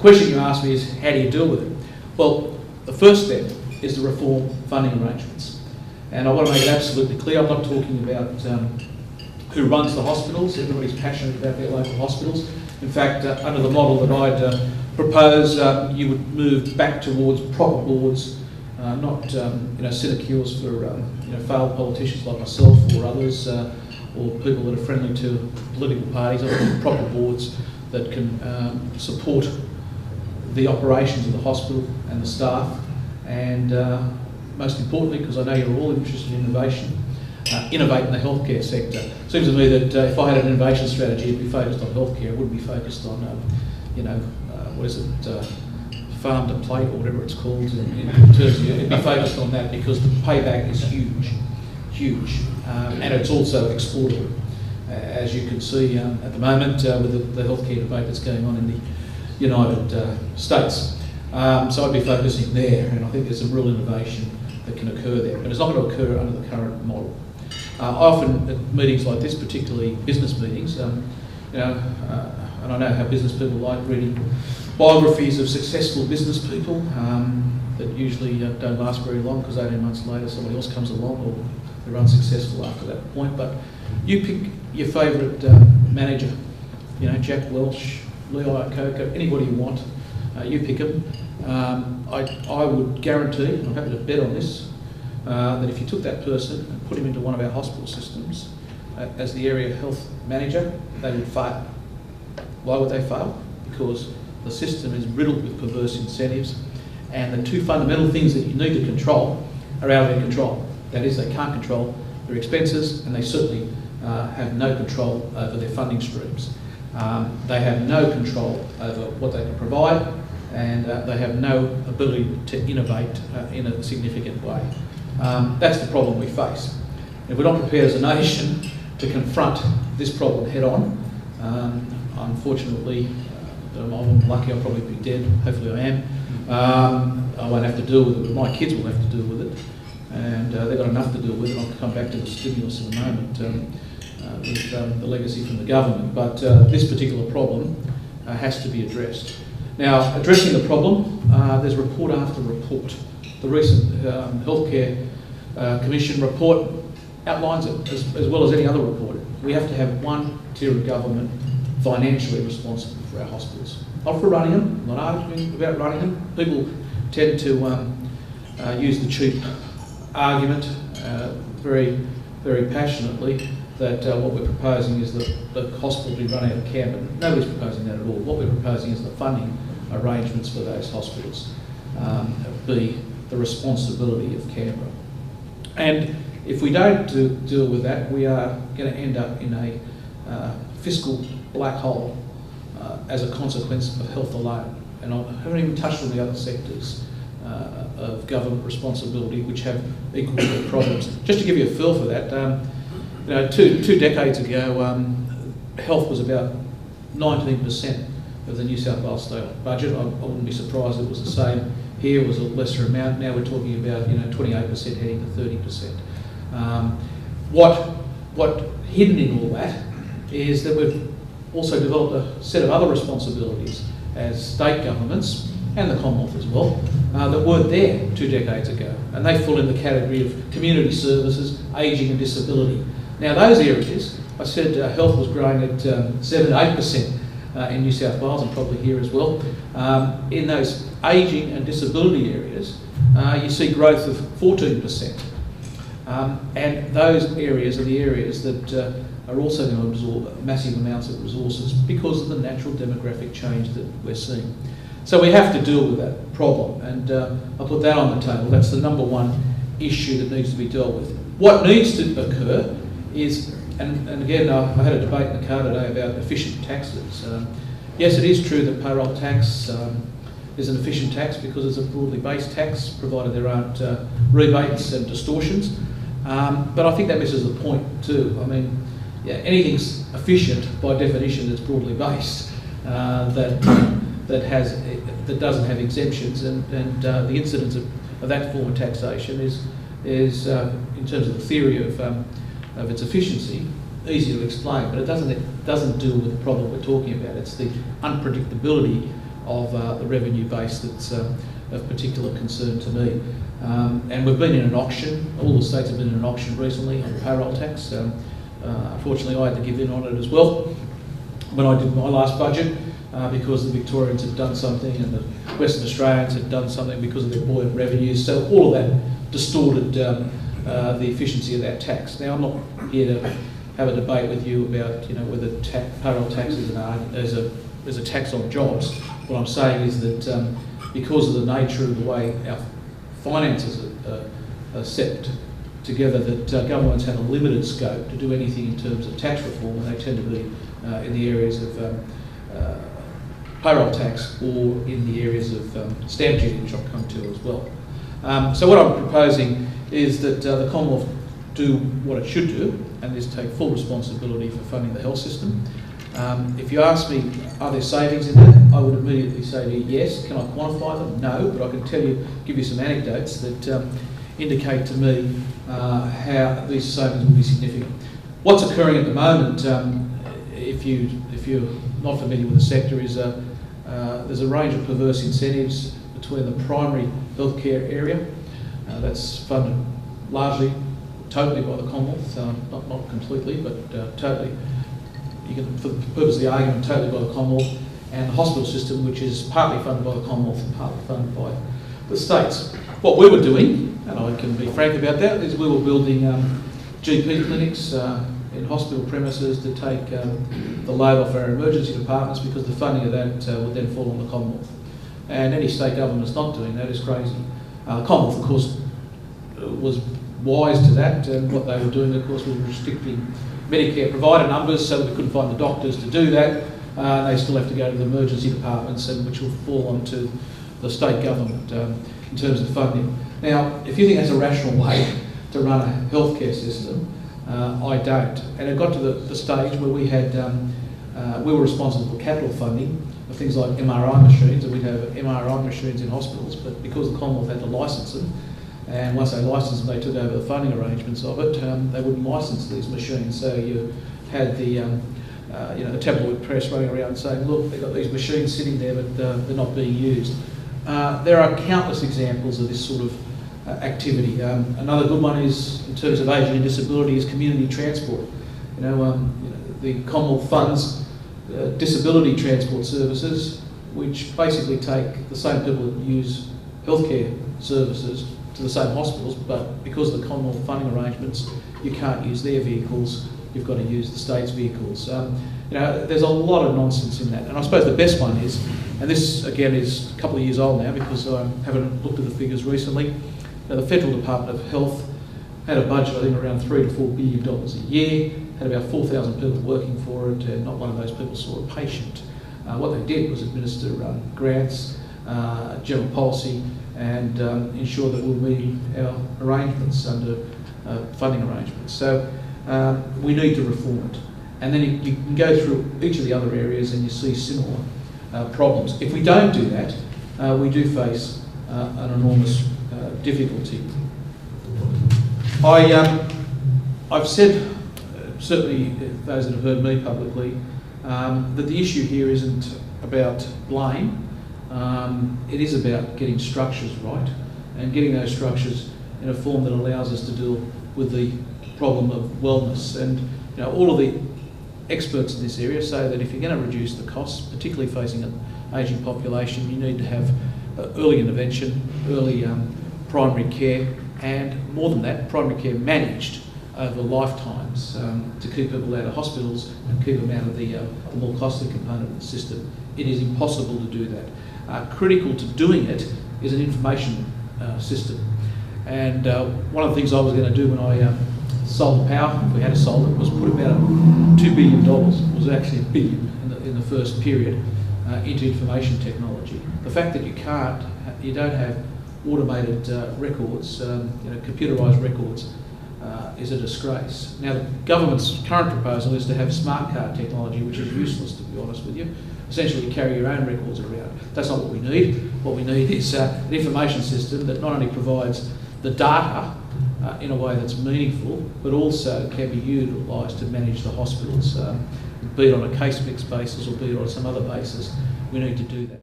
question you asked me is, how do you deal with it? Well, the first step is to reform funding arrangements. And I want to make it absolutely clear, I'm not talking about who runs the hospitals. Everybody's passionate about their local hospitals. In fact, under the model that I'd propose, you would move back towards proper boards, not sinecures for failed politicians like myself or others, or people that are friendly to political parties. I want proper boards that can support the operations of the hospital and the staff, and most importantly, because I know you're all interested in innovation, innovate in the healthcare sector. It seems to me that if I had an innovation strategy, it'd be focused on healthcare. It wouldn't be focused on, farm to plate or whatever it's called in terms of, it'd be focused on that because the payback is huge, and it's also exportable, as you can see at the moment with the healthcare debate that's going on in the United States. So I'd be focusing there, and I think there's some real innovation that can occur there, but it's not going to occur under the current model. Often at meetings like this, particularly business meetings, and I know how business people like reading biographies of successful business people that usually don't last very long because 18 months later somebody else comes along or they're unsuccessful after that point. But you pick your favourite manager, Jack Welch, Lee Iacocca, anybody you want, you pick them. I would guarantee, and I'm happy to bet on this, that if you took that person and put him into one of our hospital systems as the area health manager, they would fail. Why would they fail? Because the system is riddled with perverse incentives, and the two fundamental things that you need to control are out of their control. That is, they can't control their expenses, and they certainly have no control over their funding streams. They have no control over what they can provide, and they have no ability to innovate in a significant way. That's the problem we face. If we're not prepared as a nation to confront this problem head on, unfortunately, I'm lucky, I'll probably be dead, hopefully I am. I won't have to deal with it, but my kids will have to deal with it, and they've got enough to deal with it. I'll come back to the stimulus in a moment with the legacy from the government, but this particular problem has to be addressed. Now, addressing the problem, there's report after report. The recent Healthcare Commission report outlines it as well as any other report. We have to have one tier of government financially responsible for our hospitals. Not for running them, not arguing about running them. People tend to use the cheap argument very, very passionately that what we're proposing is that the hospital be run out of Canberra. Nobody's proposing that at all. What we're proposing is the funding arrangements for those hospitals be the responsibility of Canberra. And if we don't deal with that, we are going to end up in a fiscal black hole as a consequence of health alone. And I haven't even touched on the other sectors of government responsibility which have equal problems. Just to give you a feel for that, two decades ago, health was about 19% of the New South Wales state budget. I wouldn't be surprised if it was the same here. It was a lesser amount. Now we're talking about 28% heading to 30%. What hidden in all that is that we've also developed a set of other responsibilities as state governments and the Commonwealth as well that weren't there 2 decades ago, and they fall in the category of community services, ageing and disability. Now those areas, I said health was growing at 7 to 8% in New South Wales and probably here as well. In those ageing and disability areas, you see growth of 14%. And those areas are the areas that are also going to absorb massive amounts of resources because of the natural demographic change that we're seeing. So we have to deal with that problem, and I'll put that on the table. That's the number one issue that needs to be dealt with. What needs to occur is, and again, I had a debate in the car today about efficient taxes. Yes, it is true that payroll tax is an efficient tax because it's a broadly based tax, provided there aren't rebates and distortions. But I think that misses the point too. I mean, anything's efficient by definition that's broadly based, that doesn't have exemptions, and the incidence of that form of taxation is in terms of the theory of its efficiency, easy to explain, but it doesn't deal with the problem we're talking about. It's the unpredictability of the revenue base that's of particular concern to me. And we've been in an auction. All the states have been in an auction recently on payroll tax. Unfortunately, I had to give in on it as well when I did my last budget, because the Victorians had done something and the Western Australians had done something because of their buoyant revenues. So all of that distorted the efficiency of that tax. Now, I'm not here to have a debate with you about whether payroll tax is a tax on jobs. What I'm saying is that because of the nature of the way our finances are set together, that governments have a limited scope to do anything in terms of tax reform, and they tend to be in the areas of payroll tax or in the areas of stamp duty, which I'll come to as well. So what I'm proposing is that the Commonwealth do what it should do, and is take full responsibility for funding the health system. If you ask me, are there savings in that? I would immediately say to you, yes. Can I quantify them? No, but I can give you some anecdotes that indicate to me how these savings will be significant. What's occurring at the moment, if you're not familiar with the sector, is there's a range of perverse incentives between the primary healthcare area, that's funded largely, totally by the Commonwealth, not completely, but totally. You can, for the purpose of the argument, totally by the Commonwealth, and the hospital system, which is partly funded by the Commonwealth and partly funded by the states. What we were doing, and I can be frank about that, is we were building GP clinics in hospital premises to take the load off our emergency departments, because the funding of that would then fall on the Commonwealth. And any state government that's not doing that is crazy. The Commonwealth, of course, was wise to that, and what they were doing, of course, was restricting Medicare provider numbers so that we couldn't find the doctors to do that. They still have to go to the emergency departments, and which will fall onto the state government in terms of funding. Now, if you think that's a rational way to run a healthcare system, I don't. And it got to the stage where we had, we were responsible for capital funding of things like MRI machines, and we'd have MRI machines in hospitals, but because the Commonwealth had to licence them, and once they licensed them, they took over the funding arrangements of it, they wouldn't license these machines. So you had the tabloid press running around saying, look, they've got these machines sitting there, but they're not being used. There are countless examples of this sort of activity. Another good one is, in terms of ageing and disability, is community transport. The Commonwealth funds disability transport services, which basically take the same people that use healthcare services to the same hospitals, but because of the Commonwealth funding arrangements, you can't use their vehicles, you've got to use the state's vehicles. There's a lot of nonsense in that, and I suppose the best one is, and this again is a couple of years old now because I haven't looked at the figures recently. The Federal Department of Health had a budget, I think, around $3 to $4 billion a year, had about 4,000 people working for it, and not one of those people saw a patient. What they did was administer grants, general policy, and ensure that we'll meet our arrangements under funding arrangements. So we need to reform it. And then you can go through each of the other areas and you see similar problems. If we don't do that, we do face an enormous difficulty. I've said, certainly those that have heard me publicly, that the issue here isn't about blame. It is about getting structures right and getting those structures in a form that allows us to deal with the problem of wellness. And all of the experts in this area say that if you're going to reduce the costs, particularly facing an ageing population, you need to have early intervention, early primary care, and more than that, primary care managed over lifetimes to keep people out of hospitals and keep them out of the more costly component of the system. It is impossible to do that. Critical to doing it is an information system. And one of the things I was going to do when I sold the power, if we had sold it, was put about $2 billion, it was actually $1 billion in the first period, into information technology. The fact that you don't have automated records, computerised records, is a disgrace. Now, the government's current proposal is to have smart card technology, which is useless, to be honest with you. Essentially, you carry your own records around. That's not what we need. What we need is an information system that not only provides the data in a way that's meaningful, but also can be utilised to manage the hospitals, be it on a case mix basis or be it on some other basis. We need to do that.